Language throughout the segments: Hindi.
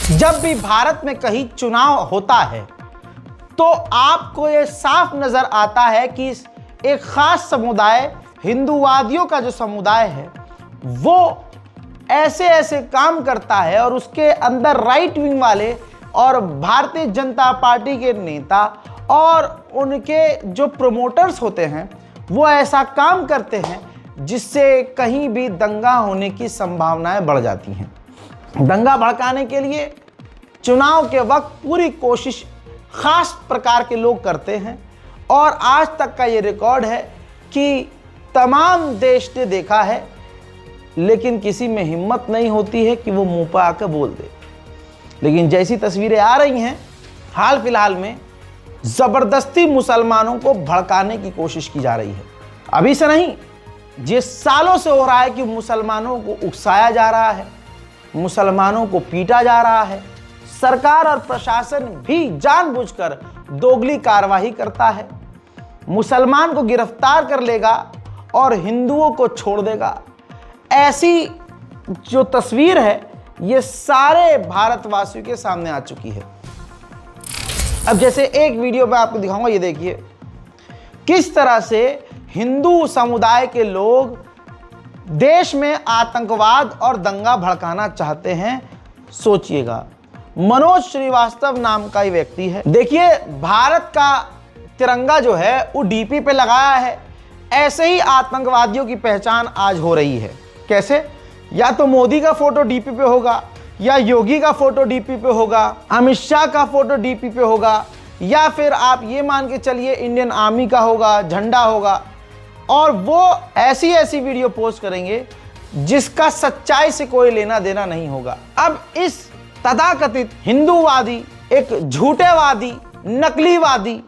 जब भी भारत में कहीं चुनाव होता है तो आपको ये साफ नजर आता है कि एक खास समुदाय, हिंदूवादियों का जो समुदाय है, वो ऐसे ऐसे काम करता है और उसके अंदर राइट विंग वाले और भारतीय जनता पार्टी के नेता और उनके जो प्रमोटर्स होते हैं वो ऐसा काम करते हैं जिससे कहीं भी दंगा होने की संभावनाएं बढ़ जाती हैं। दंगा भड़काने के लिए चुनाव के वक्त पूरी कोशिश खास प्रकार के लोग करते हैं और आज तक का ये रिकॉर्ड है कि तमाम देश ने देखा है, लेकिन किसी में हिम्मत नहीं होती है कि वो मुंह पर आकर बोल दे। लेकिन जैसी तस्वीरें आ रही हैं हाल फिलहाल में, ज़बरदस्ती मुसलमानों को भड़काने की कोशिश की जा रही है। अभी से नहीं, ये सालों से हो रहा है कि मुसलमानों को उकसाया जा रहा है, मुसलमानों को पीटा जा रहा है। सरकार और प्रशासन भी जानबूझकर दोगली कार्रवाई करता है, मुसलमान को गिरफ्तार कर लेगा और हिंदुओं को छोड़ देगा। ऐसी जो तस्वीर है ये सारे भारतवासियों के सामने आ चुकी है। अब जैसे एक वीडियो में आपको दिखाऊंगा, ये देखिए किस तरह से हिंदू समुदाय के लोग देश में आतंकवाद और दंगा भड़काना चाहते हैं। सोचिएगा, मनोज श्रीवास्तव नाम का ही व्यक्ति है। देखिए, भारत का तिरंगा जो है वो डीपी पे लगाया है। ऐसे ही आतंकवादियों की पहचान आज हो रही है। कैसे? या तो मोदी का फोटो डीपी पे होगा, या योगी का फोटो डीपी पे होगा, अमित शाह का फोटो डीपी पे होगा, या फिर आप ये मान के चलिए इंडियन आर्मी का होगा, झंडा होगा, और वो ऐसी ऐसी वीडियो पोस्ट करेंगे जिसका सच्चाई से कोई लेना देना नहीं होगा। अब इस तथाकथित हिंदूवादी, एक झूठेवादी, नकलीवादी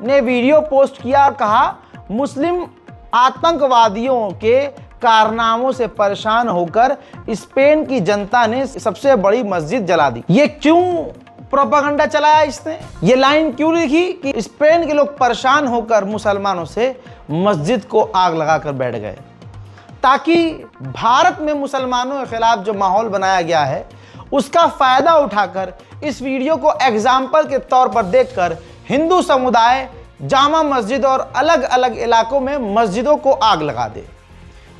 ने वीडियो पोस्ट किया और कहा मुस्लिम आतंकवादियों के कारनामों से परेशान होकर स्पेन की जनता ने सबसे बड़ी मस्जिद जला दी। ये क्यों प्रोपेगेंडा चलाया इसने? ये लाइन क्यों लिखी कि स्पेन के लोग परेशान होकर मुसलमानों से मस्जिद को आग लगाकर बैठ गए, ताकि भारत में मुसलमानों के खिलाफ जो माहौल बनाया गया है उसका फायदा उठाकर इस वीडियो को एग्जाम्पल के तौर पर देखकर हिंदू समुदाय जामा मस्जिद और अलग अलग इलाकों में मस्जिदों को आग लगा दे।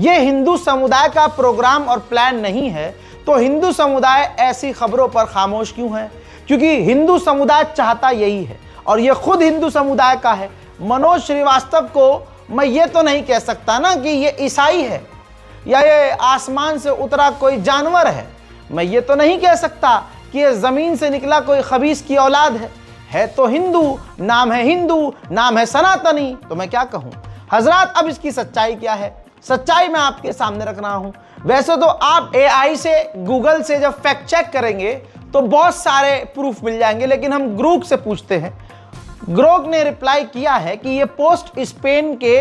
ये हिंदू समुदाय का प्रोग्राम और प्लान नहीं है, तो हिंदू समुदाय ऐसी खबरों पर खामोश क्यों है? क्योंकि हिंदू समुदाय चाहता यही है और ये खुद हिंदू समुदाय का है। मनोज श्रीवास्तव को मैं ये तो नहीं कह सकता ना कि ये ईसाई है या ये आसमान से उतरा कोई जानवर है। मैं ये तो नहीं कह सकता कि ये जमीन से निकला कोई खबीस की औलाद है तो हिंदू, नाम है हिंदू, नाम है सनातनी, तो मैं क्या कहूँ हजरात। अब इसकी सच्चाई क्या है? सच्चाई मैं आपके सामने रख रहा हूं। वैसे तो आप एआई से, गूगल से जब फैक्ट चेक करेंगे तो बहुत सारे प्रूफ मिल जाएंगे, लेकिन हम ग्रोक से पूछते हैं। ग्रोक ने रिप्लाई किया है कि यह पोस्ट स्पेन के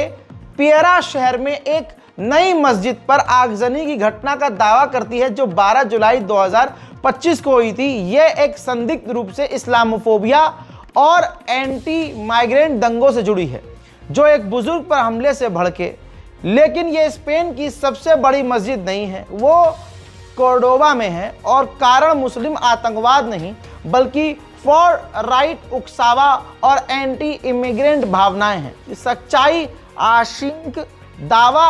पियरा शहर में एक नई मस्जिद पर आगजनी की घटना का दावा करती है जो 12 जुलाई 2025 को हुई थी। यह एक संदिग्ध रूप से इस्लामोफोबिया और एंटी माइग्रेंट दंगों से जुड़ी है जो एक बुजुर्ग पर हमले से भड़के। लेकिन ये स्पेन की सबसे बड़ी मस्जिद नहीं है, वो कोर्डोबा में है और कारण मुस्लिम आतंकवाद नहीं बल्कि फॉर राइट उकसावा और एंटी इमिग्रेंट भावनाएं हैं। सच्चाई आशंक दावा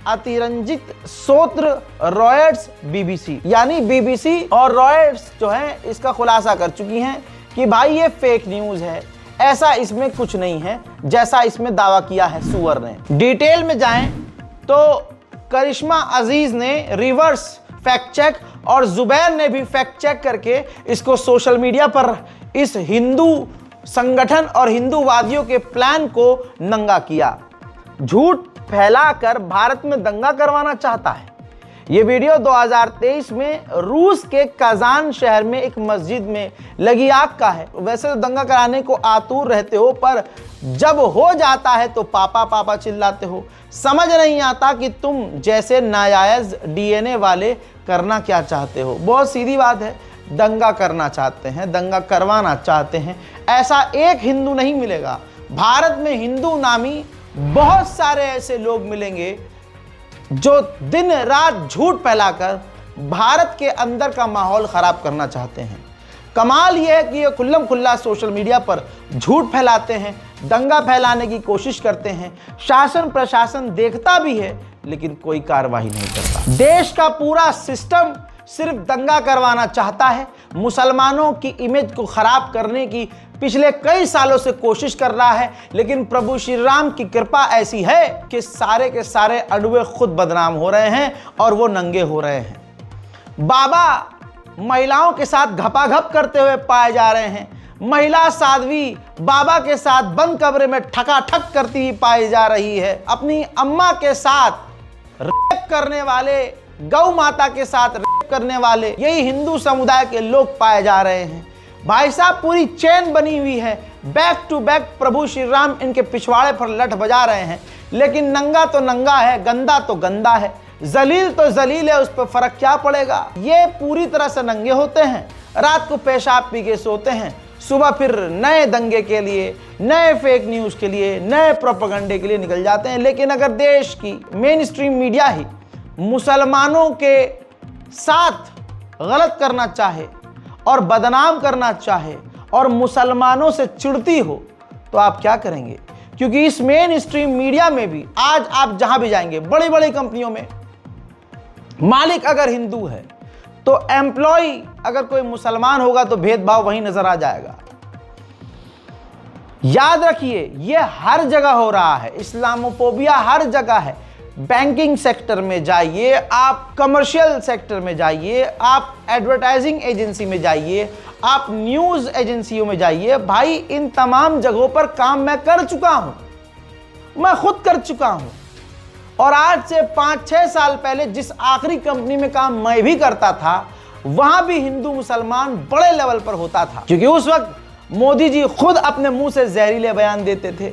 अतिरंजित सोत्र रॉयट्स बीबीसी, यानी बीबीसी और रॉयट्स जो है इसका खुलासा कर चुकी हैं कि भाई ये फेक न्यूज है, ऐसा इसमें कुछ नहीं है जैसा इसमें दावा किया है सुअर ने। डिटेल में जाएं तो करिश्मा अजीज ने रिवर्स फैक्ट चेक और जुबैर ने भी फैक्ट चेक करके इसको सोशल मीडिया पर इस हिंदू संगठन और हिंदूवादियों के प्लान को नंगा किया। झूठ फैलाकर भारत में दंगा करवाना चाहता है। ये वीडियो 2023 में रूस के कजान शहर में एक मस्जिद में लगी आग का है। वैसे तो दंगा कराने को आतुर रहते हो, पर जब हो जाता है तो पापा पापा चिल्लाते हो। समझ नहीं आता कि तुम जैसे नाजायज डीएनए वाले करना क्या चाहते हो। बहुत सीधी बात है, दंगा करना चाहते हैं, दंगा करवाना चाहते हैं। ऐसा एक हिंदू नहीं मिलेगा। भारत में हिंदू नामी बहुत सारे ऐसे लोग मिलेंगे जो दिन रात झूठ फैलाकर भारत के अंदर का माहौल खराब करना चाहते हैं। कमाल यह है कि ये खुल्लम खुल्ला सोशल मीडिया पर झूठ फैलाते हैं, दंगा फैलाने की कोशिश करते हैं। शासन प्रशासन देखता भी है लेकिन कोई कार्रवाई नहीं करता। देश का पूरा सिस्टम सिर्फ दंगा करवाना चाहता है, मुसलमानों की इमेज को खराब करने की पिछले कई सालों से कोशिश कर रहा है। लेकिन प्रभु श्री राम की कृपा ऐसी है कि सारे के सारे अडुए खुद बदनाम हो रहे हैं और वो नंगे हो रहे हैं। बाबा महिलाओं के साथ घपाघप करते हुए पाए जा रहे हैं। महिला साध्वी बाबा के साथ बंद कमरे में ठकाठक करती हुई पाई जा रही है। अपनी अम्मा के साथ रेप करने वाले, गौ माता के साथ रेप करने वाले यही हिंदू समुदाय के लोग पाए जा रहे हैं। भाई साहब पूरी चेन बनी हुई है, बैक टू बैक प्रभु श्री राम इनके पिछवाड़े पर लठ बजा रहे हैं। लेकिन नंगा तो नंगा है, गंदा तो गंदा है, जलील तो जलील है, उस पर फर्क क्या पड़ेगा। ये पूरी तरह से नंगे होते हैं, रात को पेशाब पी के सोते हैं, सुबह फिर नए दंगे के लिए, नए फेक न्यूज़ के लिए, नए प्रोपेगेंडे के लिए निकल जाते हैं। लेकिन अगर देश की मेन स्ट्रीम मीडिया ही मुसलमानों के साथ गलत करना चाहे और बदनाम करना चाहे और मुसलमानों से चिढ़ती हो तो आप क्या करेंगे? क्योंकि इस मेन स्ट्रीम मीडिया में भी आज आप जहां भी जाएंगे, बड़ी बड़ी कंपनियों में मालिक अगर हिंदू है तो एम्प्लॉय अगर कोई मुसलमान होगा तो भेदभाव वहीं नजर आ जाएगा। याद रखिए ये हर जगह हो रहा है, इस्लामोफोबिया हर जगह है। बैंकिंग सेक्टर में जाइए, आप कमर्शियल सेक्टर में जाइए, आप एडवर्टाइजिंग एजेंसी में जाइए, आप न्यूज़ एजेंसियों में जाइए। भाई इन तमाम जगहों पर काम मैं कर चुका हूं, मैं खुद कर चुका हूं। और आज से 5-6 साल पहले जिस आखिरी कंपनी में काम मैं भी करता था वहां भी हिंदू मुसलमान बड़े लेवल पर होता था, क्योंकि उस वक्त मोदी जी खुद अपने मुंह से जहरीले बयान देते थे।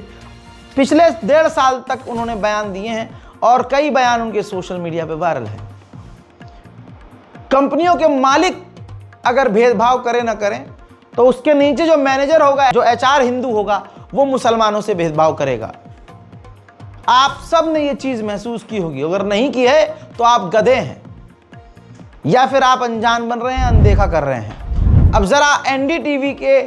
पिछले 1.5 साल तक उन्होंने बयान दिए हैं और कई बयान उनके सोशल मीडिया पे वायरल हैं। कंपनियों के मालिक अगर भेदभाव करें ना करें तो उसके नीचे जो मैनेजर होगा, जो एचआर हिंदू होगा, वो मुसलमानों से भेदभाव करेगा। आप सब ने ये चीज महसूस की होगी, अगर नहीं की है तो आप गधे हैं या फिर आप अनजान बन रहे हैं, अनदेखा कर रहे हैं। अब जरा एनडीटीवी के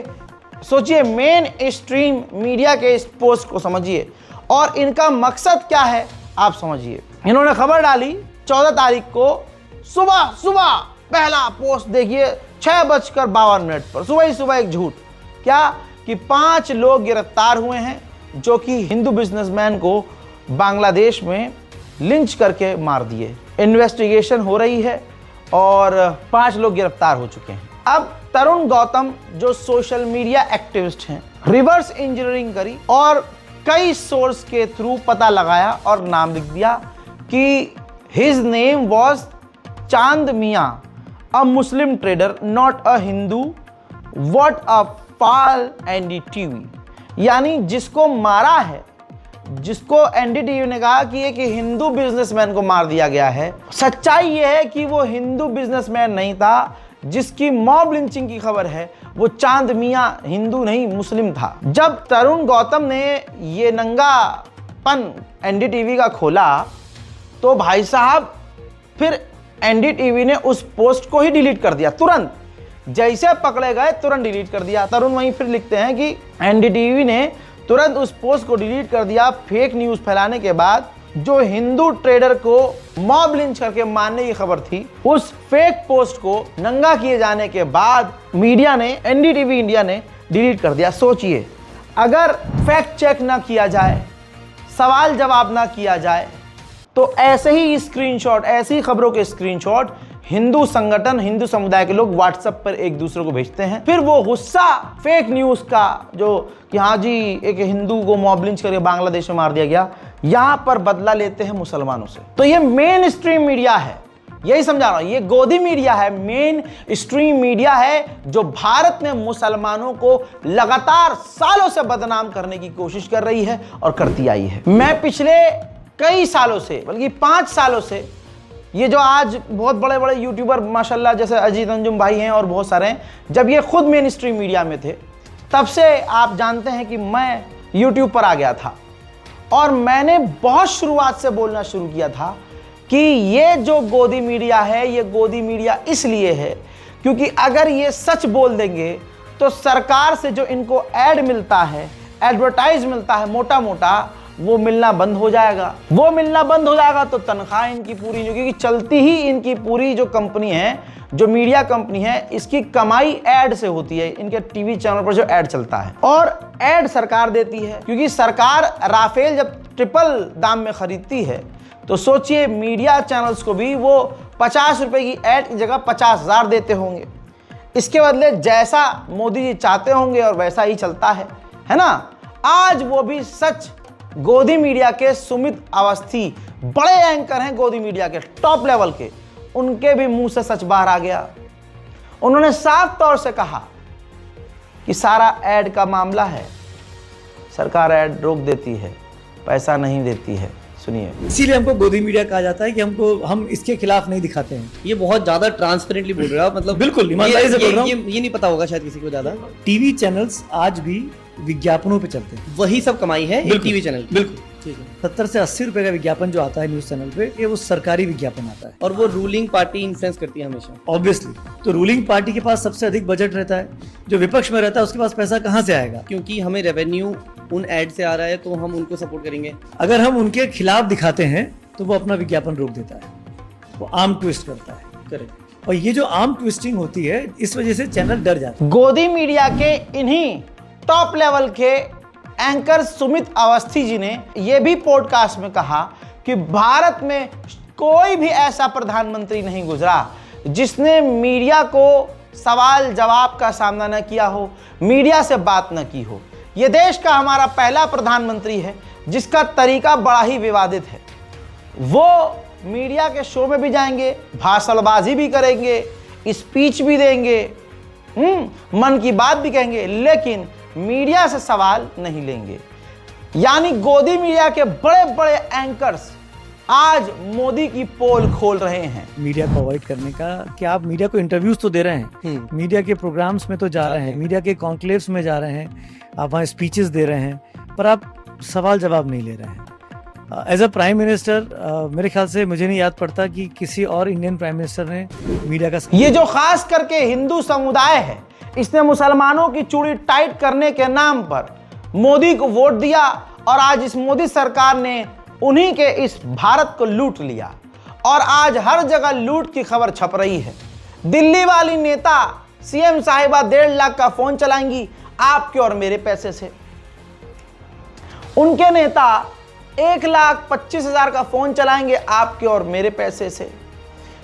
सोचिए, मेन स्ट्रीम मीडिया के इस पोस्ट को समझिए और इनका मकसद क्या है आप समझिए। इन्होंने खबर डाली 14 तारीख को सुबह पहला पोस्ट देखिए 6:52 पर, सुबह ही सुबह एक झूठ, क्या कि 5 लोग गिरफ्तार हुए हैं जो कि हिंदू बिजनेसमैन को बांग्लादेश में लिंच करके मार दिए। इन्वेस्टिगेशन हो रही है और 5 लोग गिरफ्तार हो चुके हैं। अब तरुण गौतम जो सोशल मीडिया एक्टिविस्ट हैं, रिवर्स इंजीनियरिंग करी और कई सोर्स के थ्रू पता लगाया और नाम लिख दिया कि his name was Chand Miyan, a Muslim trader not a Hindu, what a fall NDTV. यानी जिसको मारा है, जिसको एनडीटीवी ने कहा कि एक हिंदू बिजनेसमैन को मार दिया गया है, सच्चाई यह है कि वो हिंदू बिजनेसमैन नहीं था। जिसकी मॉब लिंचिंग की खबर है वो चांद मियां हिंदू नहीं मुस्लिम था। जब तरुण गौतम ने ये नंगापन एनडीटीवी का खोला तो भाई साहब फिर एनडीटीवी ने उस पोस्ट को ही डिलीट कर दिया तुरंत। जैसे पकड़े गए तुरंत डिलीट कर दिया। तरुण वहीं फिर लिखते हैं कि एनडीटीवी ने तुरंत उस पोस्ट को डिलीट कर दिया फेक न्यूज़ फैलाने के बाद। जो हिंदू ट्रेडर को मॉब लिंच करके मारने की खबर थी, उस फेक पोस्ट को नंगा किए जाने के बाद मीडिया ने, एनडीटीवी इंडिया ने डिलीट कर दिया। सोचिए, अगर फैक्ट चेक ना किया जाए, सवाल जवाब ना किया जाए तो ऐसे ही स्क्रीनशॉट, ऐसी खबरों के स्क्रीनशॉट हिंदू संगठन, हिंदू समुदाय के लोग व्हाट्सएप पर एक दूसरे को भेजते हैं। फिर वो गुस्सा फेक न्यूज़ का, जो कि हाँ जी एक हिंदू को मॉब लिंच करके बांग्लादेश में मार दिया गया, यहां पर बदला लेते हैं मुसलमानों से। तो ये मेन स्ट्रीम मीडिया है, यही समझा रहा हूं, ये गोदी मीडिया है, मेन स्ट्रीम मीडिया है जो भारत में मुसलमानों को लगातार सालों से बदनाम करने की कोशिश कर रही है और करती आई है। मैं पिछले कई सालों से, बल्कि 5 सालों से, ये जो आज बहुत बड़े बड़े यूट्यूबर माशाल्लाह जैसे अजीत अंजुम भाई हैं और बहुत सारे हैं, जब ये खुद मेन स्ट्रीम मीडिया में थे तब से आप जानते हैं कि मैं यूट्यूब पर आ गया था और मैंने बहुत शुरुआत से बोलना शुरू किया था कि ये जो गोदी मीडिया है, ये गोदी मीडिया इसलिए है क्योंकि अगर ये सच बोल देंगे तो सरकार से जो इनको ऐड मिलता है, एडवर्टाइज मिलता है मोटा मोटा, वो मिलना बंद हो जाएगा। वो मिलना बंद हो जाएगा तो तनख्वाह इनकी पूरी, क्योंकि चलती ही इनकी पूरी जो कंपनी है, जो मीडिया कंपनी है, इसकी कमाई ऐड से होती है। इनके टीवी चैनल पर जो ऐड चलता है, और ऐड सरकार देती है, क्योंकि सरकार राफेल जब ट्रिपल दाम में खरीदती है तो सोचिए मीडिया चैनल्स को भी वो 50 रुपए की ऐड की जगह 50,000 देते होंगे। इसके बदले जैसा मोदी जी चाहते होंगे और वैसा ही चलता है ना। आज वो भी सच गोदी मीडिया के सुमित अवस्थी बड़े एंकर हैं, गोदी मीडिया के टॉप लेवल के, उनके भी मुंह से सच बाहर आ गया। उन्होंने साफ तौर से कहा कि सारा ऐड का मामला है, सरकार ऐड रोक देती है, पैसा नहीं देती है। सुनिए, इसीलिए हमको गोदी मीडिया कहा जाता है कि हम इसके खिलाफ नहीं दिखाते हैं। ये बहुत ज्यादा ट्रांसपेरेंटली बोल रहे हो, मतलब बिल्कुल ईमानदारी से बोल रहा हूं। ये नहीं पता होगा शायद किसी को ज्यादा। टीवी चैनल्स आज भी विज्ञापनों पे चलते हैं, वही सब कमाई है ये टीवी चैनल की। बिल्कुल। ठीक है। 70 से 80 रुपए का विज्ञापन जो आता है न्यूज चैनल पे, ये वो सरकारी विज्ञापन आता है, और वो रूलिंग पार्टी इन्फ्लुएंस करती है हमेशा। ऑब्वियसली। तो रूलिंग पार्टी के पास सबसे अधिक बजट रहता है, जो विपक्ष में रहता है उसके पास पैसा कहाँ से आएगा? क्योंकि हमें रेवेन्यू उन एड से आ रहा है, तो हम उनको सपोर्ट करेंगे। अगर हम उनके खिलाफ दिखाते हैं तो वो अपना विज्ञापन रोक देता है, वो आर्म ट्विस्ट करता है। करेक्ट। और ये जो आर्म ट्विस्टिंग होती है, इस वजह से चैनल डर जाता है। गोदी मीडिया के इन्हीं टॉप लेवल के एंकर सुमित अवस्थी जी ने यह भी पॉडकास्ट में कहा कि भारत में कोई भी ऐसा प्रधानमंत्री नहीं गुजरा जिसने मीडिया को सवाल जवाब का सामना न किया हो, मीडिया से बात न की हो। यह देश का हमारा पहला प्रधानमंत्री है जिसका तरीका बड़ा ही विवादित है। वो मीडिया के शो में भी जाएंगे, भाषणबाजी भी करेंगे, स्पीच भी देंगे, मन की बात भी कहेंगे, लेकिन मीडिया से सवाल नहीं लेंगे। यानी गोदी मीडिया के बड़े बड़े एंकर्स आज मोदी की पोल खोल रहे हैं। मीडिया को अवॉइड करने का, क्या आप मीडिया को इंटरव्यूज तो दे रहे हैं, मीडिया के प्रोग्राम्स में तो जा रहे हैं, मीडिया के कॉन्क्लेव्स में जा रहे हैं, आप वहाँ स्पीचेस दे रहे हैं, पर आप सवाल जवाब नहीं ले रहे हैं। एज अ प्राइम मिनिस्टर मेरे ख्याल से मुझे नहीं याद पड़ता कि किसी और इंडियन प्राइम मिनिस्टर ने मीडिया का, ये जो खास करके हिंदू समुदाय है, इसने मुसलमानों की चूड़ी टाइट करने के नाम पर मोदी को वोट दिया, और आज इस मोदी सरकार ने उन्हीं के इस भारत को लूट लिया, और आज हर जगह लूट की खबर छप रही है। दिल्ली वाली नेता सीएम साहिबा 1.5 लाख का फोन चलाएंगी आपके और मेरे पैसे से। उनके नेता 1,25,000 का फोन चलाएंगे आपके और मेरे पैसे से।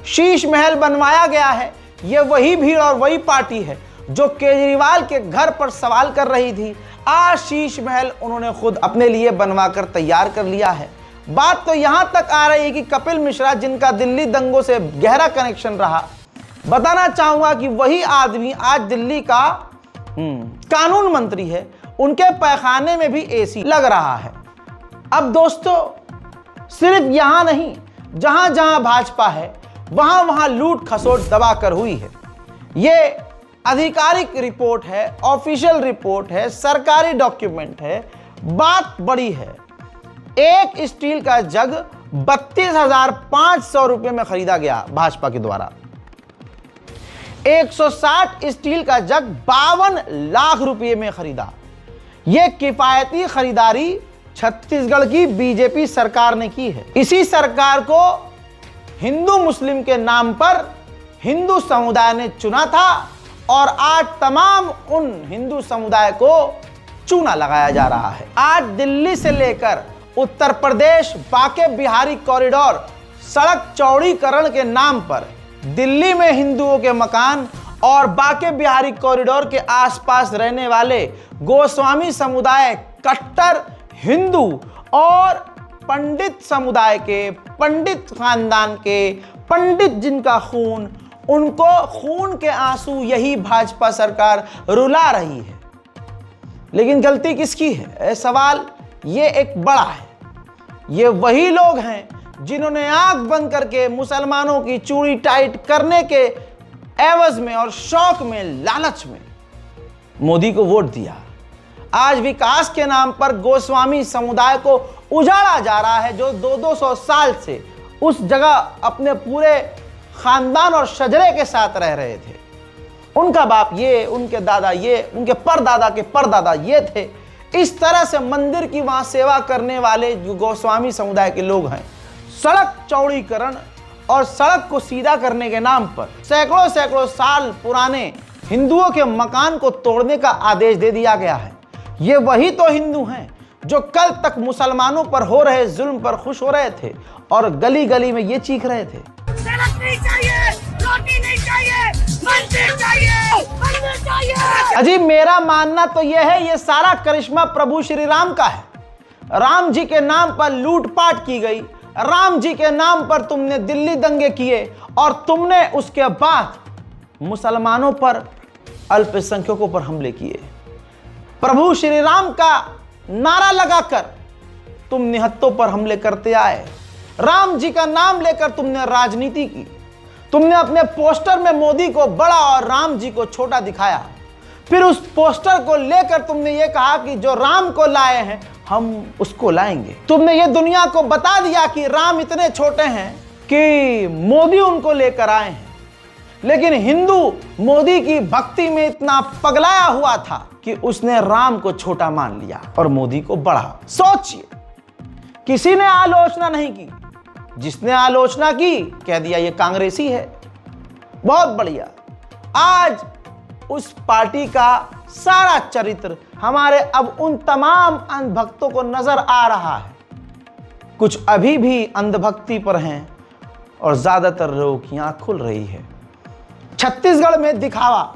शीश महल बनवाया गया है, यह वही भीड़ और वही पार्टी है जो केजरीवाल के घर पर सवाल कर रही थी। आज शीश महल उन्होंने खुद अपने लिए बनवाकर तैयार कर लिया है। बात तो यहां तक आ रही है कि कपिल मिश्रा, जिनका दिल्ली दंगों से गहरा कनेक्शन रहा, बताना चाहूंगा कि वही आदमी आज दिल्ली का कानून मंत्री है, उनके पैखाने में भी एसी लग रहा है। अब दोस्तों, सिर्फ यहां नहीं, जहां जहां भाजपा है वहां वहां लूट खसोट दबाकर हुई है। यह आधिकारिक रिपोर्ट है, ऑफिशियल रिपोर्ट है, सरकारी डॉक्यूमेंट है। बात बड़ी है। एक स्टील का जग 32,500 रुपए में खरीदा गया भाजपा के द्वारा। 160 स्टील का जग 52 लाख रुपए में खरीदा। यह किफायती खरीदारी छत्तीसगढ़ की बीजेपी सरकार ने की है। इसी सरकार को हिंदू मुस्लिम के नाम पर हिंदू समुदाय ने चुना था, और आज तमाम उन हिंदू समुदाय को चूना लगाया जा रहा है। आज दिल्ली से लेकर उत्तर प्रदेश बाके बिहारी कॉरिडोर सड़क चौड़ीकरण के नाम पर दिल्ली में हिंदुओं के मकान और बाके बिहारी कॉरिडोर के आसपास रहने वाले गोस्वामी समुदाय, कट्टर हिंदू और पंडित समुदाय के, पंडित खानदान के, पंडित जिनका खून, उनको खून के आंसू यही भाजपा सरकार रुला रही है। लेकिन गलती किसकी है? सवाल ये एक बड़ा है। ये वही लोग हैं जिन्होंने आंख बंद करके मुसलमानों की चूड़ी टाइट करने के एवज में और शौक में, लालच में मोदी को वोट दिया। आज विकास के नाम पर गोस्वामी समुदाय को उजाड़ा जा रहा है, जो 200-200 साल से उस जगह अपने पूरे खानदान और शजरे के साथ रह रहे थे। उनका बाप ये, उनके दादा ये, उनके परदादा के परदादा ये थे। इस तरह से मंदिर की वहां सेवा करने वाले जो गोस्वामी समुदाय के लोग हैं, सड़क चौड़ीकरण और सड़क को सीधा करने के नाम पर सैकड़ों सैकड़ों साल पुराने हिंदुओं के मकान को तोड़ने का आदेश दे दिया गया है। ये वही तो हिंदू हैं जो कल तक मुसलमानों पर हो रहे जुल्म पर खुश हो रहे थे और गली गली में ये चीख रहे थे, सड़क नहीं चाहिए, रोटी नहीं चाहिए, मंदिर चाहिए, मंदिर चाहिए। अजी मेरा मानना तो यह है, ये सारा करिश्मा प्रभु श्री राम का है। राम जी के नाम पर लूटपाट की गई, राम जी के नाम पर तुमने दिल्ली दंगे किए और तुमने उसके बाद मुसलमानों पर, अल्पसंख्यकों पर हमले किए। प्रभु श्री राम का नारा लगाकर तुम निहत्तों पर हमले करते आए। राम जी का नाम लेकर तुमने राजनीति की। तुमने अपने पोस्टर में मोदी को बड़ा और राम जी को छोटा दिखाया। फिर उस पोस्टर को लेकर तुमने ये कहा कि जो राम को लाए हैं हम उसको लाएंगे। तुमने ये दुनिया को बता दिया कि राम इतने छोटे हैं कि मोदी उनको लेकर आए हैं। लेकिन हिंदू मोदी की भक्ति में इतना पगलाया हुआ था कि उसने राम को छोटा मान लिया और मोदी को बड़ा। सोचिए, किसी ने आलोचना नहीं की। जिसने आलोचना की कह दिया ये कांग्रेसी है। बहुत बढ़िया। आज उस पार्टी का सारा चरित्र हमारे अब उन तमाम अंधभक्तों को नजर आ रहा है। कुछ अभी भी अंधभक्ति पर हैं और ज्यादातर लोगों की आंख खुल रही है। छत्तीसगढ़ में दिखावा,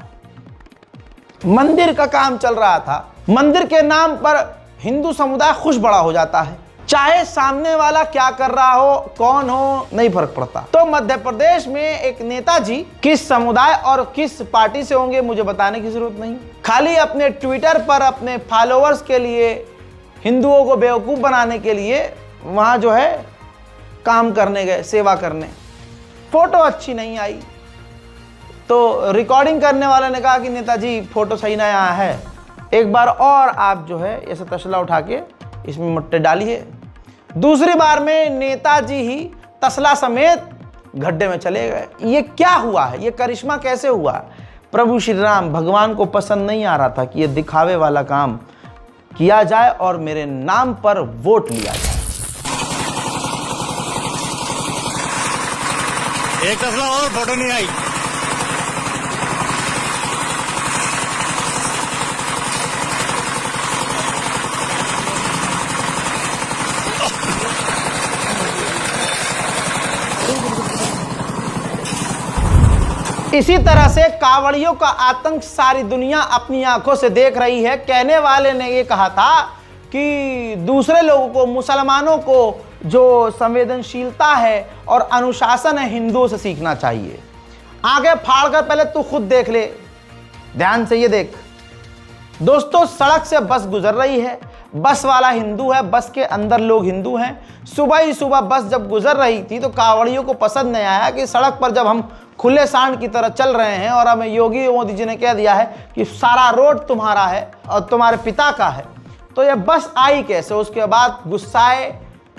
मंदिर का काम चल रहा था। मंदिर के नाम पर हिंदू समुदाय खुश बड़ा हो जाता है, चाहे सामने वाला क्या कर रहा हो, कौन हो, नहीं फर्क पड़ता। तो मध्य प्रदेश में एक नेताजी किस समुदाय और किस पार्टी से होंगे मुझे बताने की जरूरत नहीं, खाली अपने ट्विटर पर अपने फॉलोअर्स के लिए, हिंदुओं को बेवकूफ बनाने के लिए वहां जो है काम करने गए, सेवा करने। फोटो अच्छी नहीं आई तो रिकॉर्डिंग करने वाले ने कहा कि नेताजी फोटो सही ना आया है, एक बार और आप जो है ऐसे तसला उठा के इसमें मट्टे डालिए। दूसरी बार में नेताजी ही तसला समेत गड्ढे में चले गए। ये क्या हुआ है? ये करिश्मा कैसे हुआ? प्रभु श्री राम भगवान को पसंद नहीं आ रहा था कि ये दिखावे वाला काम किया जाए और मेरे नाम पर वोट लिया जाए। एक तसला और फोटो नहीं आई। इसी तरह से कांवड़ियों का आतंक सारी दुनिया अपनी आंखों से देख रही है। कहने वाले ने ये कहा था कि दूसरे लोगों को, मुसलमानों को जो संवेदनशीलता है और अनुशासन है हिंदुओं से सीखना चाहिए। आगे फाड़ कर पहले तू खुद देख ले, ध्यान से ये देख। दोस्तों, सड़क से बस गुजर रही है, बस वाला हिंदू है, बस के अंदर लोग हिंदू हैं। सुबह ही सुबह बस जब गुजर रही थी तो कांवड़ियों को पसंद नहीं आया कि सड़क पर जब हम खुले सांड की तरह चल रहे हैं और हमें योगी मोदी जी ने कह दिया है कि सारा रोड तुम्हारा है और तुम्हारे पिता का है, तो ये बस आई कैसे। उसके बाद गुस्साए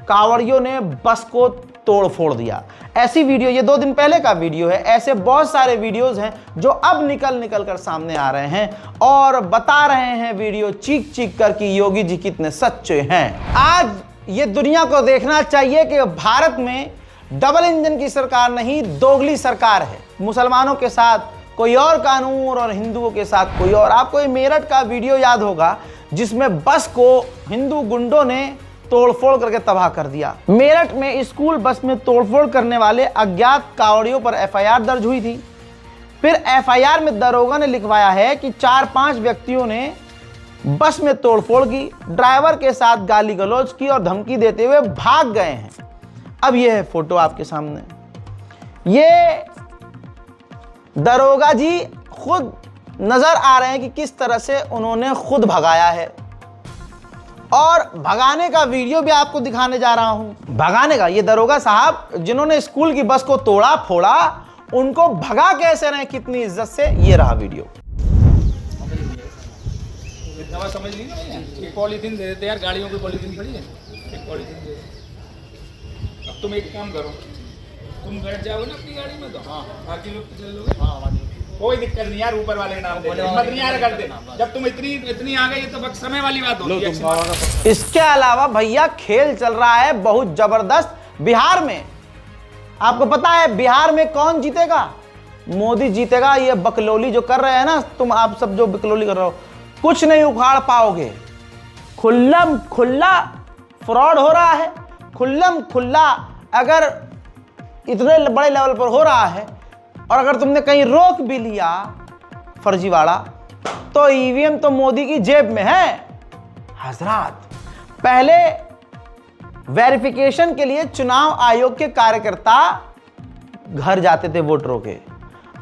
कांवड़ियों ने बस को तोड़ फोड़ दिया। ऐसी वीडियो, ये 2 दिन पहले का वीडियो है, ऐसे बहुत सारे वीडियोस हैं जो अब निकल कर सामने आ रहे हैं और बता रहे हैं वीडियो चीख चीख कर कि योगी जी कितने सच्चे हैं। आज ये दुनिया को देखना चाहिए कि भारत में डबल इंजन की सरकार नहीं, दोगली सरकार है। मुसलमानों के साथ कोई और कानून और हिंदुओं के साथ कोई और। आपको ये मेरठ का वीडियो याद होगा जिसमें बस को हिंदू गुंडों ने तोड़फोड़ करके तबाह कर दिया। मेरठ में स्कूल बस में तोड़फोड़ करने वाले अज्ञात कांवड़ियों पर एफआईआर दर्ज हुई थी। फिर एफआईआर में दरोगा ने लिखवाया है कि 4-5 व्यक्तियों ने बस में तोड़फोड़ की, ड्राइवर के साथ गाली गलौज की और धमकी देते हुए भाग गए हैं। अब यह है फोटो आपके सामने। ये दरोगा जी खुद नजर आ रहे हैं कि किस तरह से उन्होंने खुद भगाया है और भगाने का वीडियो भी आपको दिखाने जा रहा हूं। भगाने का, ये दरोगा साहब जिन्होंने स्कूल की बस को तोड़ा फोड़ा, उनको भगा कैसे रहे कितनी इज्जत से, ये रहा वीडियो। समझ ली ना, एक पॉलीथीन दे देते यार, गाड़ियों की पॉलीथीन पड़ी है, एक पॉलीथीन दे दे। तुम एक काम करो, तुम बैठ जाओगे ना अपनी गाड़ी में तो हाँ, बाकी लोग तो चल लोगे। हाँ, कोई दिक्कत नहीं यार, ऊपर वाले के नाम दे, हिम्मत नहीं यार कर दे। जब तुम इतनी आ गई तो बस समय वाली बात होती है। इसके अलावा भैया खेल चल रहा है बहुत जबरदस्त बिहार में। आपको पता है बिहार में कौन जीतेगा? मोदी जीतेगा। ये बकलोली जो कर रहे हैं ना तुम, आप सब जो बकलोली कर रहे हो, कुछ नहीं उखाड़ पाओगे। खुल्लम खुल्ला फ्रॉड हो रहा है, खुल्लम खुल्ला। अगर इतने बड़े लेवल पर हो रहा है और अगर तुमने कहीं रोक भी लिया फर्जीवाड़ा, तो ईवीएम तो मोदी की जेब में है। हजरात, पहले वेरिफिकेशन के लिए चुनाव आयोग के कार्यकर्ता घर जाते थे वोटरों के,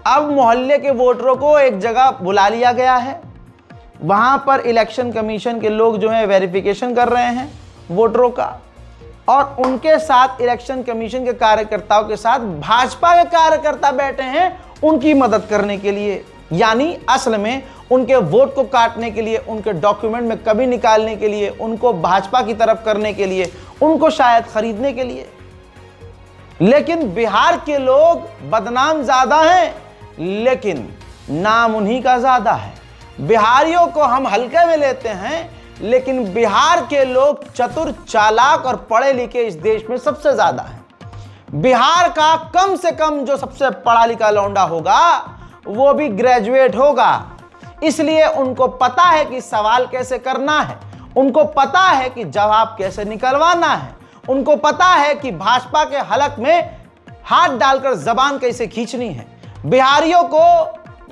अब मोहल्ले के वोटरों को एक जगह बुला लिया गया है। वहां पर इलेक्शन कमीशन के लोग जो है वेरिफिकेशन कर रहे हैं वोटरों का, और उनके साथ इलेक्शन कमीशन के कार्यकर्ताओं के साथ भाजपा के कार्यकर्ता बैठे हैं उनकी मदद करने के लिए। यानी असल में उनके वोट को काटने के लिए, उनके डॉक्यूमेंट में कमी निकालने के लिए, उनको भाजपा की तरफ करने के लिए, उनको शायद खरीदने के लिए। लेकिन बिहार के लोग बदनाम ज्यादा हैं, लेकिन नाम उन्हीं का ज्यादा है। बिहारियों को हम हल्के में लेते हैं, लेकिन बिहार के लोग चतुर, चालाक और पढ़े लिखे इस देश में सबसे ज्यादा हैं। बिहार का कम से कम जो सबसे पढ़ा लिखा लौंडा होगा वो भी ग्रेजुएट होगा, इसलिए उनको पता है कि सवाल कैसे करना है, उनको पता है कि जवाब कैसे निकलवाना है, उनको पता है कि भाजपा के हलक में हाथ डालकर जबान कैसे खींचनी है। बिहारियों को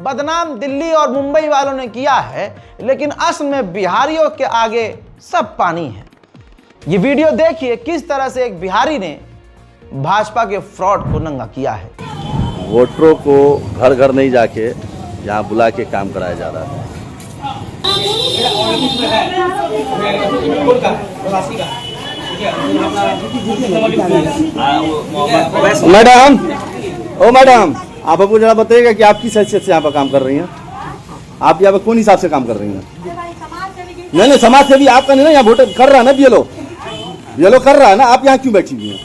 बदनाम दिल्ली और मुंबई वालों ने किया है, लेकिन असल में बिहारियों के आगे सब पानी है। ये वीडियो देखिए किस तरह से एक बिहारी ने भाजपा के फ्रॉड को नंगा किया है। वोटरों को घर घर नहीं जाके यहाँ बुला के काम कराया जा रहा है। मैडम, ओ मैडम, आप हमको जरा बताइएगा कि आप किस हैसियत से यहाँ पर काम कर रही हैं? आप यहाँ पर कौन हिसाब से काम कर रही हैं? नहीं, समाज सेवी आपका नहीं ना, यहाँ वोट कर रहा है ना, बीएलओ कर रहा है ना, आप यहाँ क्यों बैठी हुई हैं?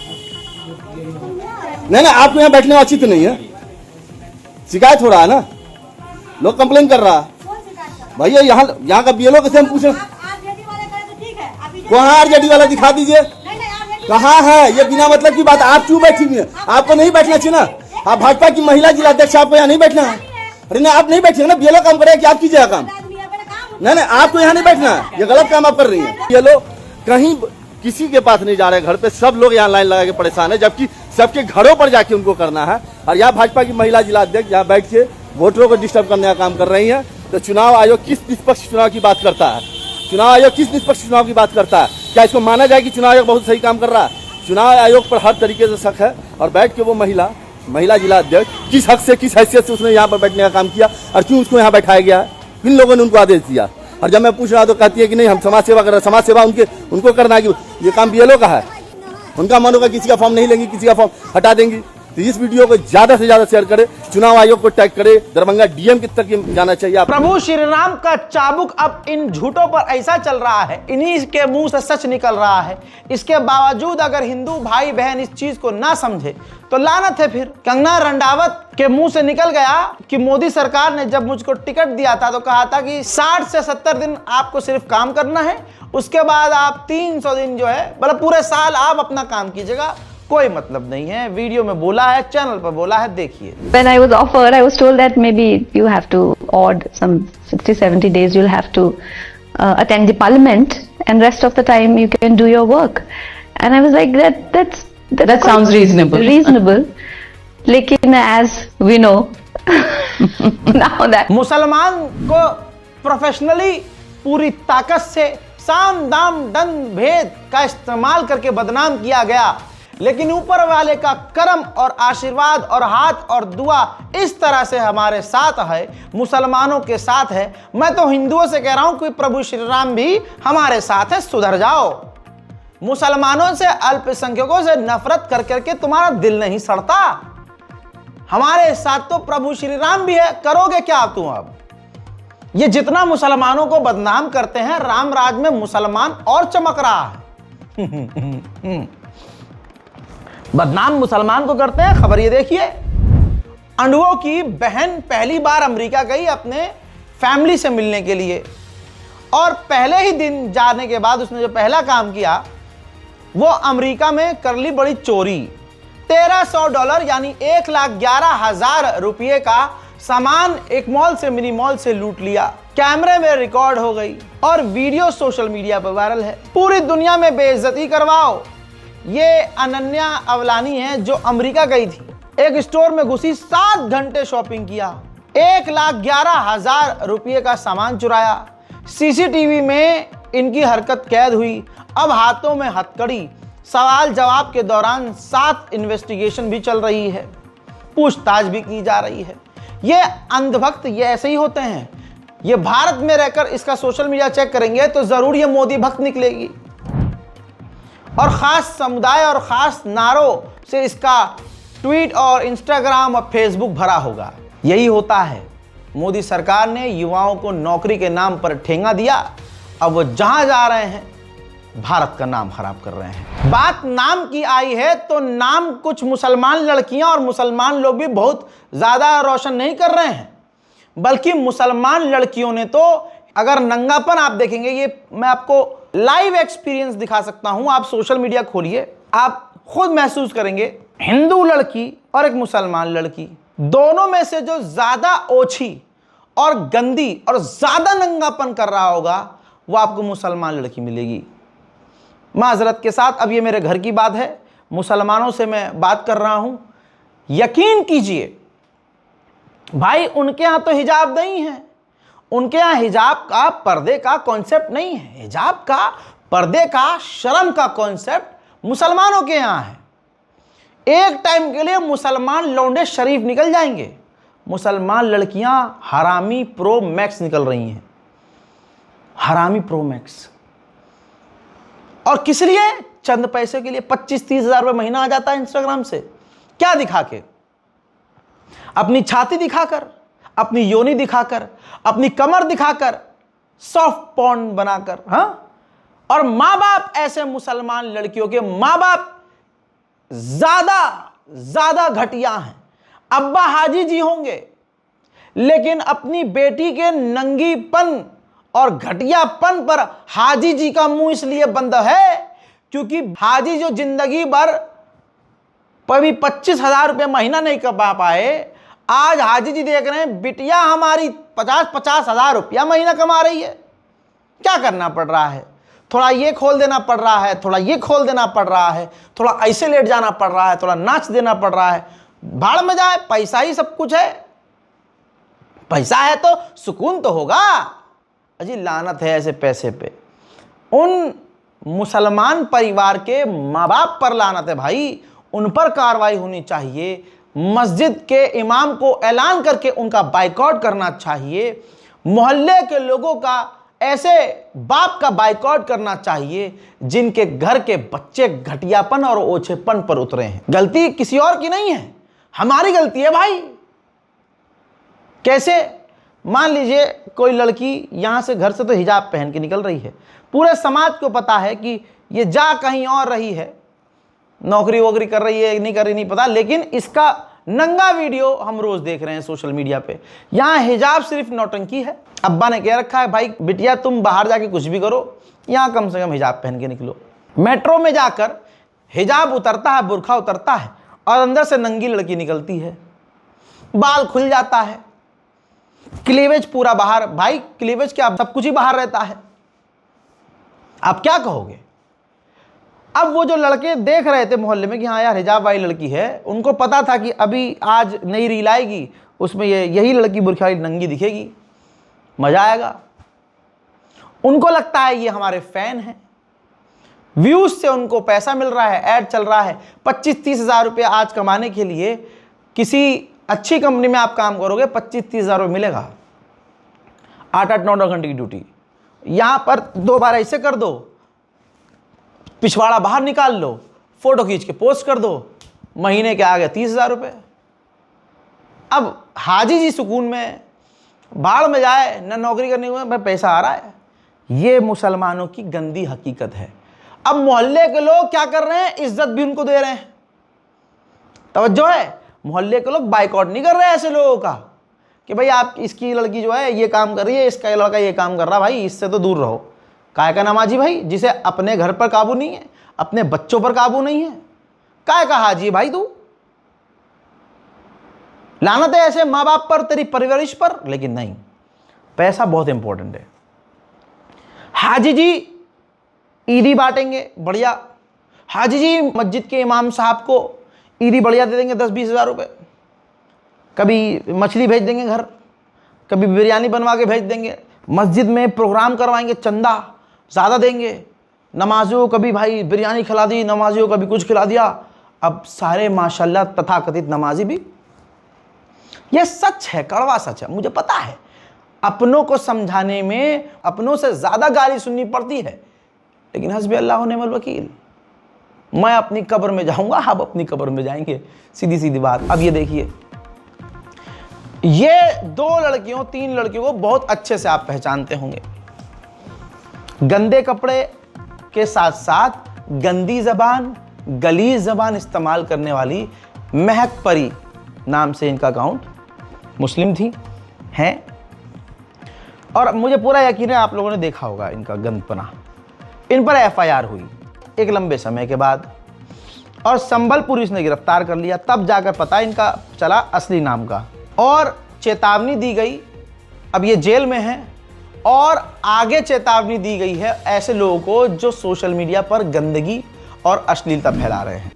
नहीं, आपको यहाँ बैठने उचित नहीं है। शिकायत हो रहा है ना, लोग कंप्लेन कर रहा है। भैया यहाँ का बीएलओ कैसे हम पूछे? कहाँ आरजेडी वाला दिखा दीजिए, कहाँ है? ये बिना मतलब की बात, आप क्यों बैठी हुई है? आपको नहीं बैठना चाहिए ना, आप भाजपा की महिला जिला अध्यक्ष, आपको यहाँ नहीं बैठना है। अरे नहीं, आप नहीं बैठिए ना, बीएलओ काम करेगा कि आप कीजिएगा काम? नहीं, आपको यहाँ नहीं बैठना है, ये गलत काम आप कर रही हैं। बीएलओ कहीं किसी के पास नहीं जा रहे, घर पे सब लोग यहाँ लाइन लगा के परेशान है, जबकि सबके घरों पर जाके उनको करना है। और यहाँ भाजपा की महिला जिला अध्यक्ष यहाँ बैठ के वोटरों को डिस्टर्ब करने का काम कर रही है। तो चुनाव आयोग किस निष्पक्ष चुनाव की बात करता है? चुनाव आयोग किस निष्पक्ष चुनाव की बात करता है? क्या इसको माना जाए कि चुनाव आयोग बहुत सही काम कर रहा है? चुनाव आयोग पर हर तरीके से शक है। और बैठ के वो महिला जिला अध्यक्ष किस हक से, किस हैसियत से उसने यहाँ पर बैठने का काम किया और क्यों उसको यहाँ बैठाया गया है? किन लोगों ने उनको आदेश दिया? और जब मैं पूछ रहा तो कहती है कि नहीं, हम समाज सेवा कर रहे हैं। समाज सेवा उनको करना है कि ये काम बीएलओ का है, उनका मन होगा किसी का फॉर्म नहीं लेंगी, किसी का फॉर्म हटा देंगी। तो इस वीडियो को ज्यादा से ज्यादा शेयर करें, चुनाव आयोग को टैग करें, दरभंगा डीएम की तक जाना चाहिए। प्रभु श्री राम का चाबुक अब इन झूठों पर ऐसा चल रहा है, इन्हीं के मुंह से सच निकल रहा है। इसके बावजूद अगर हिंदू भाई बहन इस चीज को ना समझे तो लानत है। फिर कंगना रंडावत के मुंह से निकल गया कि मोदी सरकार ने जब मुझको टिकट दिया था तो कहा था कि 60 से 70 दिन आपको सिर्फ काम करना है, उसके बाद आप 300 दिन जो है मतलब पूरे साल आप अपना काम कीजिएगा, कोई मतलब नहीं है। वीडियो में बोला है, चैनल पर बोला है, देखिए। When I was offered, I was told that maybe you have to odd some 60-70 days you'll have to attend the parliament and rest of the time you can do your work. And I was like that sounds reasonable. लेकिन as we know now that मुसलमान को प्रोफेशनली पूरी ताकत से साम दाम दंड भेद का इस्तेमाल करके बदनाम किया गया, लेकिन ऊपर वाले का करम और आशीर्वाद और हाथ और दुआ इस तरह से हमारे साथ है, मुसलमानों के साथ है। मैं तो हिंदुओं से कह रहा हूं कि प्रभु श्री राम भी हमारे साथ है, सुधर जाओ। मुसलमानों से, अल्पसंख्यकों से नफरत कर करके तुम्हारा दिल नहीं सड़ता? हमारे साथ तो प्रभु श्री राम भी है, करोगे क्या तुम? अब ये जितना मुसलमानों को बदनाम करते हैं, राम राज में मुसलमान और चमक रहा है। बदनाम मुसलमान को करते हैं, खबर ये देखिए। अंडुओं की बहन पहली बार अमेरिका गई अपने फैमिली से मिलने के लिए, और पहले ही दिन जाने के बाद उसने जो पहला काम किया वो अमेरिका में कर ली बड़ी चोरी। $1300 यानी 1,11,000 रुपये का सामान एक मॉल से, मिनी मॉल से लूट लिया। कैमरे में रिकॉर्ड हो गई और वीडियो सोशल मीडिया पर वायरल है। पूरी दुनिया में बेइज्जती करवाओ। ये अनन्या अवलानी है जो अमेरिका गई थी, एक स्टोर में घुसी, 7 घंटे शॉपिंग किया, 1,11,000 रुपये का सामान चुराया। सीसीटीवी में इनकी हरकत कैद हुई। अब हाथों में हथकड़ी। सवाल जवाब के दौरान 7 इन्वेस्टिगेशन भी चल रही है, पूछताछ भी की जा रही है। ये अंधभक्त ये ऐसे ही होते हैं। ये भारत में रहकर इसका सोशल मीडिया चेक करेंगे तो जरूर ये मोदी भक्त निकलेगी, और खास समुदाय और खास नारों से इसका ट्वीट और इंस्टाग्राम और फेसबुक भरा होगा। यही होता है। मोदी सरकार ने युवाओं को नौकरी के नाम पर ठेंगा दिया। अब वो जहां जा रहे हैं भारत का नाम खराब कर रहे हैं। बात नाम की आई है तो नाम कुछ मुसलमान लड़कियां और मुसलमान लोग भी बहुत ज्यादा रोशन नहीं कर रहे हैं, बल्कि मुसलमान लड़कियों ने तो, अगर नंगापन आप देखेंगे, ये मैं आपको लाइव एक्सपीरियंस दिखा सकता हूं। आप सोशल मीडिया खोलिए, आप खुद महसूस करेंगे। हिंदू लड़की और एक मुसलमान लड़की, दोनों में से जो ज्यादा ओछी और गंदी और ज्यादा नंगापन कर रहा होगा वो आपको मुसलमान लड़की मिलेगी। माजरत के साथ, अब ये मेरे घर की बात है, मुसलमानों से मैं बात कर रहा हूं। यकीन कीजिए भाई, उनके यहां तो हिजाब नहीं है। उनके यहां हिजाब का, पर्दे का कॉन्सेप्ट नहीं है। हिजाब का, पर्दे का, शर्म का कॉन्सेप्ट मुसलमानों के यहां है। एक टाइम के लिए मुसलमान लौंडे शरीफ निकल जाएंगे, मुसलमान लड़कियां हरामी प्रो मैक्स निकल रही हैं। हरामी प्रो मैक्स। और किस लिए? चंद पैसे के लिए। 25-30 हज़ार रुपये महीना आ जाता है इंस्टाग्राम से। क्या दिखा के? अपनी छाती दिखाकर, अपनी योनि दिखाकर, अपनी कमर दिखाकर, सॉफ्ट पॉर्न बनाकर। हाँ, और माँ बाप, ऐसे मुसलमान लड़कियों के माँ बाप ज्यादा घटिया हैं। अब्बा हाजी जी होंगे, लेकिन अपनी बेटी के नंगीपन और घटियापन पर हाजी जी का मुंह इसलिए बंद है क्योंकि हाजी जो जिंदगी भर कभी 25,000 रुपये महीना नहीं कमा पाए, आज हाजी जी देख रहे हैं बिटिया हमारी 50-50 हज़ार रुपया महीना कमा रही है। क्या करना पड़ रहा है? थोड़ा ये खोल देना पड़ रहा है, थोड़ा ये खोल देना पड़ रहा है, थोड़ा ऐसे लेट जाना पड़ रहा है, थोड़ा नाच देना पड़ रहा है। भाड़ में जाए, पैसा ही सब कुछ है। पैसा है तो सुकून तो होगा। अजी लानत है ऐसे पैसे पे। उन मुसलमान परिवार के माँ बाप पर लानत है भाई, उन पर कार्रवाई होनी चाहिए। मस्जिद के इमाम को ऐलान करके उनका बाइकआउट करना चाहिए। मोहल्ले के लोगों का, ऐसे बाप का बाइकआउट करना चाहिए जिनके घर के बच्चे घटियापन और ओछेपन पर उतरे हैं। गलती किसी और की नहीं है, हमारी गलती है भाई। कैसे? मान लीजिए कोई लड़की यहां से, घर से तो हिजाब पहन के निकल रही है, पूरे समाज को पता है कि ये जा कहीं और रही है, नौकरी वोकरी कर रही है नहीं कर रही नहीं पता, लेकिन इसका नंगा वीडियो हम रोज देख रहे हैं सोशल मीडिया पे। यहां हिजाब सिर्फ नौटंकी है। अब्बा ने कह रखा है भाई बिटिया तुम बाहर जाके कुछ भी करो, यहां कम से कम हिजाब पहन के निकलो। मेट्रो में जाकर हिजाब उतरता है, बुर्खा उतरता है और अंदर से नंगी लड़की निकलती है, बाल खुल जाता है, क्लीवेज पूरा बाहर। भाई क्लीवेज क्या, सब कुछ ही बाहर रहता है। आप क्या कहोगे? अब वो जो लड़के देख रहे थे मोहल्ले में कि हाँ यार हिजाब वाली लड़की है, उनको पता था कि अभी आज नई रील आएगी, उसमें यही लड़की बुर्खा वाली नंगी दिखेगी, मजा आएगा। उनको लगता है ये हमारे फैन हैं, व्यूज से उनको पैसा मिल रहा है, ऐड चल रहा है। 25-30 हज़ार रुपये आज कमाने के लिए किसी अच्छी कंपनी में आप काम करोगे, 25-30 हज़ार रुपये मिलेगा। 8-9 घंटे की ड्यूटी। यहां पर 2 बार ऐसे कर दो, पिछवाड़ा बाहर निकाल लो, फोटो खींच के पोस्ट कर दो, महीने के आ गए 30 हज़ार रुपये। अब हाजी जी सुकून में, भाड़ में जाए, न नौकरी करने में भाई पैसा आ रहा है। ये मुसलमानों की गंदी हकीकत है। अब मोहल्ले के लोग क्या कर रहे हैं? इज्जत भी उनको दे रहे हैं। तवज्जो है? मोहल्ले के लोग बाइकआउट नहीं कर रहे ऐसे लोगों का कि भाई आप इसकी लड़की जो है ये काम कर रही है, इसका लड़का ये काम कर रहा, भाई इससे तो दूर रहो। काय का नमाजी भाई, जिसे अपने घर पर काबू नहीं है, अपने बच्चों पर काबू नहीं है, काय का हाजी भाई तू? लानत है ऐसे माँ बाप पर, तेरी परवरिश पर। लेकिन नहीं, पैसा बहुत इंपॉर्टेंट है। हाजी जी ईदी बांटेंगे, बढ़िया। हाजी जी मस्जिद के इमाम साहब को ईदी बढ़िया दे देंगे 10-20 हज़ार रुपये। कभी मछली भेज देंगे घर, कभी बिरयानी बनवा के भेज देंगे, मस्जिद में प्रोग्राम करवाएंगे, चंदा ज़्यादा देंगे, नमाजियों कभी भाई बिरयानी खिला दी, नमाजियों कभी कुछ खिला दिया। अब सारे माशाल्लाह तथाकथित नमाजी भी, यह सच है, कड़वा सच है, मुझे पता है। अपनों को समझाने में अपनों से ज़्यादा गाली सुननी पड़ती है, लेकिन हस्बी अल्लाह व निअमल वकील। मैं अपनी कब्र में जाऊंगा, आप अपनी कब्र में जाएंगे, सीधी सीधी बात। अब ये देखिए, ये 2 लड़कियों 3 लड़कियों को बहुत अच्छे से आप पहचानते होंगे। गंदे कपड़े के साथ साथ गंदी जबान, गलीज जबान इस्तेमाल करने वाली महक परी नाम से इनका अकाउंट, मुस्लिम थी, हैं, और मुझे पूरा यकीन है आप लोगों ने देखा होगा इनका गंदपना। इन पर FIR हुई एक लंबे समय के बाद, और संभल पुलिस ने गिरफ्तार कर लिया। तब जाकर पता इनका चला असली नाम का, और चेतावनी दी गई। अब ये जेल में है, और आगे चेतावनी दी गई है ऐसे लोगों को जो सोशल मीडिया पर गंदगी और अश्लीलता फैला रहे हैं।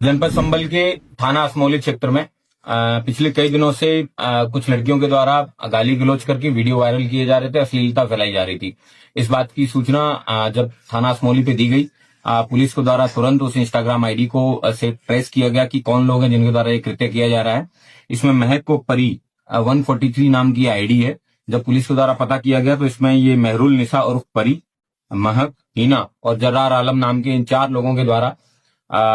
जनपद संभल के थाना असमौली क्षेत्र में पिछले कई दिनों से कुछ लड़कियों के द्वारा गाली गलौज करके वीडियो वायरल किए जा रहे थे, अश्लीलता फैलाई जा रही थी। इस बात की सूचना जब थाना असमौली पे दी गई, पुलिस को द्वारा तुरंत उस इंस्टाग्राम आईडी को से ट्रेस किया गया कि कौन लोग हैं जिनके द्वारा ये कृत्य किया जा रहा है। इसमें महक को परी 143 नाम की आईडी है। जब पुलिस के द्वारा पता किया गया तो इसमें ये महरुल निसा उर्फ परी, महक, हिना और जर्रार आलम नाम के इन 4 लोगों के द्वारा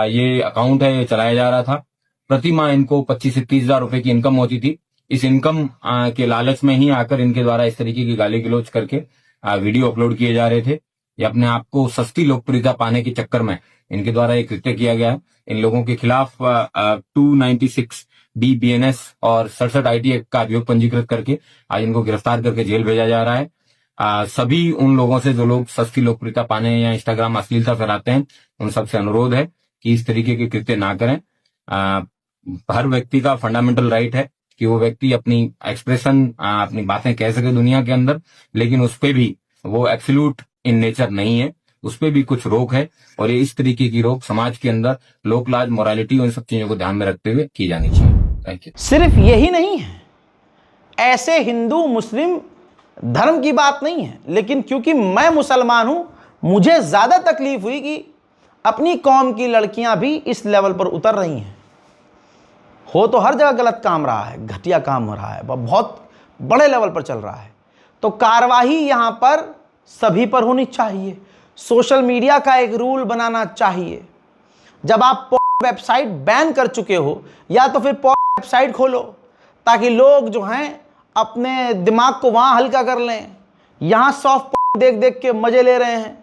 ये अकाउंट है ये चलाया जा रहा था। प्रति माह इनको 25 से 30 हज़ार रुपए की इनकम होती थी। इस इनकम के लालच में ही आकर इनके द्वारा इस तरीके की गाली गलौज करके वीडियो अपलोड किए जा रहे थे। ये अपने आप को सस्ती लोकप्रियता पाने के चक्कर में इनके द्वारा ये कृत्य किया गया है। इन लोगों के खिलाफ 296 BBNS और 67 IT एक्ट का अभियोग पंजीकृत करके आज इनको गिरफ्तार करके जेल भेजा जा रहा है। सभी उन लोगों से जो लोग सस्ती लोकप्रियता पाने या इंस्टाग्राम अश्लीलता फैलाते हैं, उन सबसे अनुरोध है कि इस तरीके के कृत्य ना करें। हर व्यक्ति का फंडामेंटल राइट है कि वो व्यक्ति अपनी एक्सप्रेशन, अपनी बातें कह सके दुनिया के अंदर, लेकिन उस पे भी वो एब्सोल्यूट इन नेचर नहीं है, उस पे भी कुछ रोक है। और ये इस तरीके की रोक समाज के अंदर लोक लाज, मोरालिटी, उन सब चीजों को ध्यान में रखते हुए की जानी चाहिए। Thank you. सिर्फ यही नहीं है, ऐसे हिंदू मुस्लिम धर्म की बात नहीं है, लेकिन क्योंकि मैं मुसलमान हूं, मुझे ज्यादा तकलीफ हुई कि अपनी कौम की लड़कियां भी इस लेवल पर उतर रही हैं। हो तो हर जगह गलत काम रहा है, घटिया काम हो रहा है, बहुत बड़े लेवल पर चल रहा है, तो कार्रवाई यहां पर सभी पर होनी चाहिए। सोशल मीडिया का एक रूल बनाना चाहिए। जब आप वेबसाइट बैन कर चुके हो, या तो फिर वेबसाइट खोलो ताकि लोग जो हैं अपने दिमाग को वहां हल्का कर लें। यहां सॉफ्ट देख देख के मजे ले रहे हैं।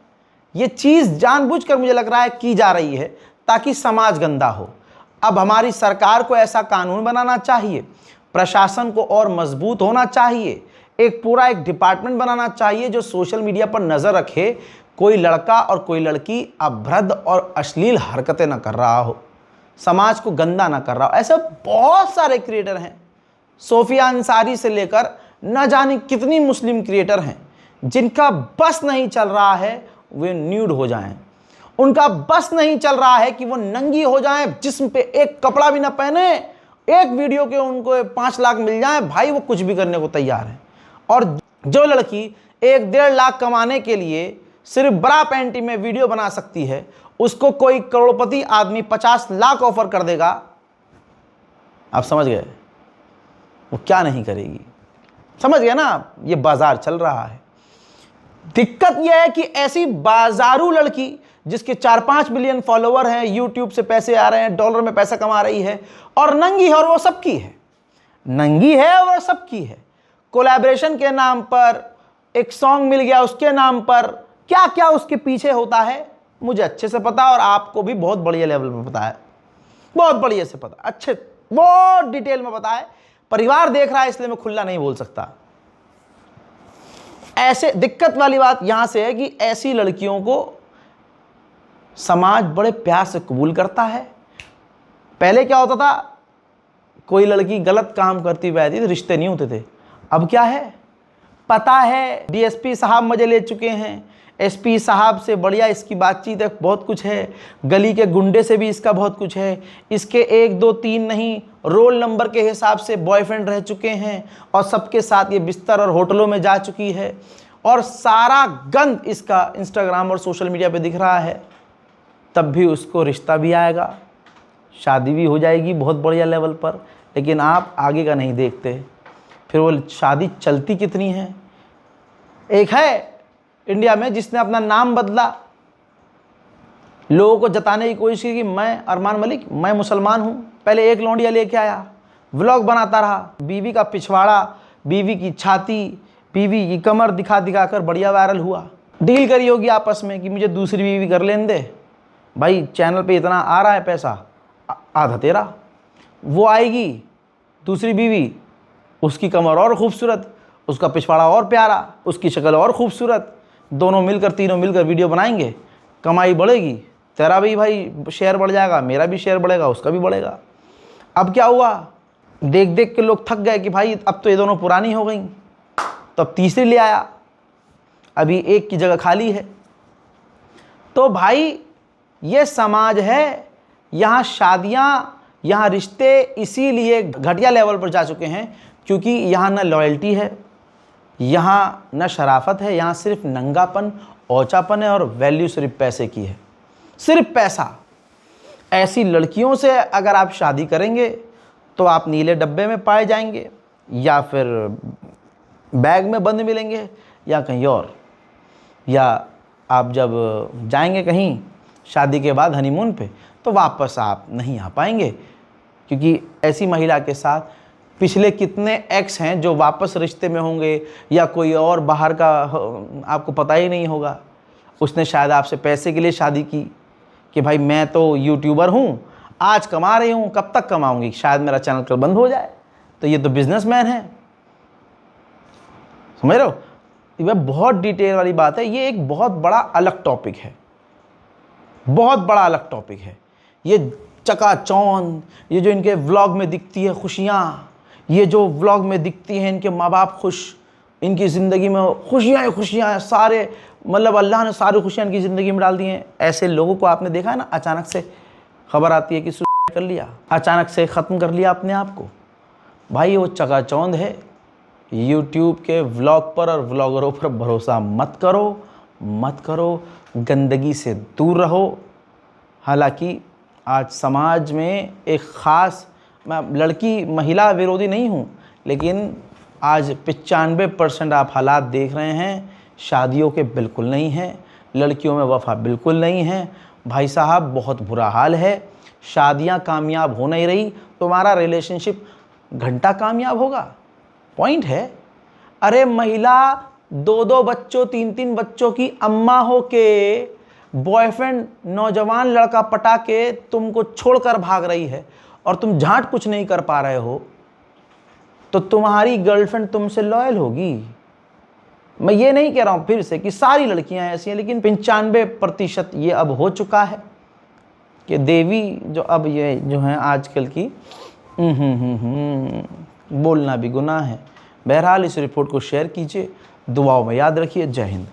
ये चीज़ जानबूझकर मुझे लग रहा है की जा रही है ताकि समाज गंदा हो। अब हमारी सरकार को ऐसा कानून बनाना चाहिए, प्रशासन को और मजबूत होना चाहिए, एक पूरा एक डिपार्टमेंट बनाना चाहिए जो सोशल मीडिया पर नज़र रखे, कोई लड़का और कोई लड़की अभद्र और अश्लील हरकतें ना कर रहा हो, समाज को गंदा ना कर रहा हो। ऐसे बहुत सारे क्रिएटर हैं, सोफिया अंसारी से लेकर न जाने कितनी मुस्लिम क्रिएटर हैं जिनका बस नहीं चल रहा है वे न्यूड हो जाएं, उनका बस नहीं चल रहा है कि वो नंगी हो जाएं, जिस्म पे एक कपड़ा भी ना पहने, एक वीडियो के उनको 5 लाख मिल जाए, भाई वो कुछ भी करने को तैयार है। और जो लड़की 1-1.5 लाख कमाने के लिए सिर्फ बड़ा पैंटी में वीडियो बना सकती है, उसको कोई करोड़पति आदमी 50 लाख ऑफर कर देगा, आप समझ गए वो क्या नहीं करेगी। समझ गए ना, ये बाजार चल रहा है। दिक्कत यह है कि ऐसी बाजारू लड़की जिसके 4-5 मिलियन फॉलोवर हैं, यूट्यूब से पैसे आ रहे हैं, डॉलर में पैसा कमा रही है, और नंगी है, और वो सबकी है, नंगी है और सबकी है। कोलैबोरेशन के नाम पर एक सॉन्ग मिल गया, उसके नाम पर क्या क्या उसके पीछे होता है मुझे अच्छे से पता, और आपको भी बहुत बढ़िया लेवल पर पता है, बहुत बढ़िया से पता, अच्छे बहुत डिटेल में बताए। परिवार देख रहा है इसलिए मैं खुला नहीं बोल सकता। ऐसे दिक्कत वाली बात यहां से है कि ऐसी लड़कियों को समाज बड़े प्यार से कबूल करता है। पहले क्या होता था, कोई लड़की गलत काम करती हुई आती थी, रिश्ते नहीं होते थे। अब क्या है, पता है डीएसपी साहब मजे ले चुके हैं, एसपी साहब से बढ़िया इसकी बातचीत है, बहुत कुछ है, गली के गुंडे से भी इसका बहुत कुछ है, इसके 1 2 3 नहीं रोल नंबर के हिसाब से बॉयफ्रेंड रह चुके हैं और सबके साथ ये बिस्तर और होटलों में जा चुकी है और सारा गंद इसका इंस्टाग्राम और सोशल मीडिया पे दिख रहा है। तब भी उसको रिश्ता भी आएगा, शादी भी हो जाएगी बहुत बढ़िया लेवल पर, लेकिन आप आगे का नहीं देखते। फिर वो शादी चलती कितनी है। एक है इंडिया में जिसने अपना नाम बदला, लोगों को जताने की कोशिश की कि मैं अरमान मलिक, मैं मुसलमान हूँ। पहले एक लौंडिया लेके आया, व्लॉग बनाता रहा, बीवी का पिछवाड़ा, बीवी की छाती, बीवी की कमर दिखा दिखा कर बढ़िया वायरल हुआ। डील करी होगी आपस में कि मुझे दूसरी बीवी कर लेने दे भाई, चैनल पे इतना आ रहा है पैसा, आधा तेरा। वो आएगी दूसरी बीवी, उसकी कमर और खूबसूरत, उसका पिछवाड़ा और प्यारा, उसकी शक्ल और खूबसूरत, दोनों मिलकर तीनों मिलकर वीडियो बनाएंगे, कमाई बढ़ेगी, तेरा भी भाई शेयर बढ़ जाएगा, मेरा भी शेयर बढ़ेगा, उसका भी बढ़ेगा। अब क्या हुआ, देख देख के लोग थक गए कि भाई अब तो ये दोनों पुरानी हो गई, तो अब तीसरी ले आया, अभी एक की जगह खाली है। तो भाई ये समाज है, यहाँ शादियाँ, यहाँ रिश्ते इसीलिए घटिया लेवल पर जा चुके हैं क्योंकि यहाँ न लॉयल्टी है, यहाँ न शराफत है, यहाँ सिर्फ नंगापन, औचापन है और वैल्यू सिर्फ पैसे की है, सिर्फ पैसा। ऐसी लड़कियों से अगर आप शादी करेंगे तो आप नीले डब्बे में पाए जाएंगे या फिर बैग में बंद मिलेंगे या कहीं और, या आप जब जाएंगे कहीं शादी के बाद हनीमून पे तो वापस आप नहीं आ पाएंगे, क्योंकि ऐसी महिला के साथ पिछले कितने एक्स हैं जो वापस रिश्ते में होंगे या कोई और बाहर का आपको पता ही नहीं होगा। उसने शायद आपसे पैसे के लिए शादी की कि भाई मैं तो यूट्यूबर हूँ, आज कमा रही हूँ, कब तक कमाऊँगी, शायद मेरा चैनल कल बंद हो जाए, तो ये तो बिजनेसमैन है। समझ रहे हो, ये बहुत डिटेल वाली बात है। ये एक बहुत बड़ा अलग टॉपिक है, बहुत बड़ा अलग टॉपिक है। ये चकाचौंध, ये जो इनके व्लॉग में दिखती है खुशियाँ, ये जो व्लॉग में दिखती हैं इनके माँ बाप खुश, इनकी ज़िंदगी में खुशियाँ ही खुशियाँ हैं, सारे मतलब अल्लाह ने सारी खुशियाँ इनकी ज़िंदगी में डाल दी हैं। ऐसे लोगों को आपने देखा है ना, अचानक से खबर आती है कि सुसाइड कर लिया, अचानक से ख़त्म कर लिया अपने आप को। भाई वो चकाचौंध है। यूट्यूब के व्लॉग पर और व्लॉगरों पर भरोसा मत करो, मत करो, गंदगी से दूर रहो। हालांकि आज समाज में एक ख़ास, मैं लड़की महिला विरोधी नहीं हूँ, लेकिन आज 95% आप हालात देख रहे हैं शादियों के बिल्कुल नहीं हैं, लड़कियों में वफ़ा बिल्कुल नहीं है। भाई साहब बहुत बुरा हाल है, शादियाँ कामयाब हो नहीं रही, तुम्हारा रिलेशनशिप घंटा कामयाब होगा, पॉइंट है। अरे महिला 2-2 बच्चों 3-3 बच्चों की अम्मा हो के बॉयफ्रेंड नौजवान लड़का पटा के तुमको छोड़कर भाग रही है और तुम झांट कुछ नहीं कर पा रहे हो, तो तुम्हारी गर्लफ्रेंड तुमसे लॉयल होगी। मैं ये नहीं कह रहा हूँ फिर से कि सारी लड़कियां ऐसी हैं, लेकिन 95% ये अब हो चुका है कि देवी जो अब ये जो हैं आजकल की बोलना भी गुनाह है। बहरहाल इस रिपोर्ट को शेयर कीजिए, दुआओं में याद रखिए। जय हिंद।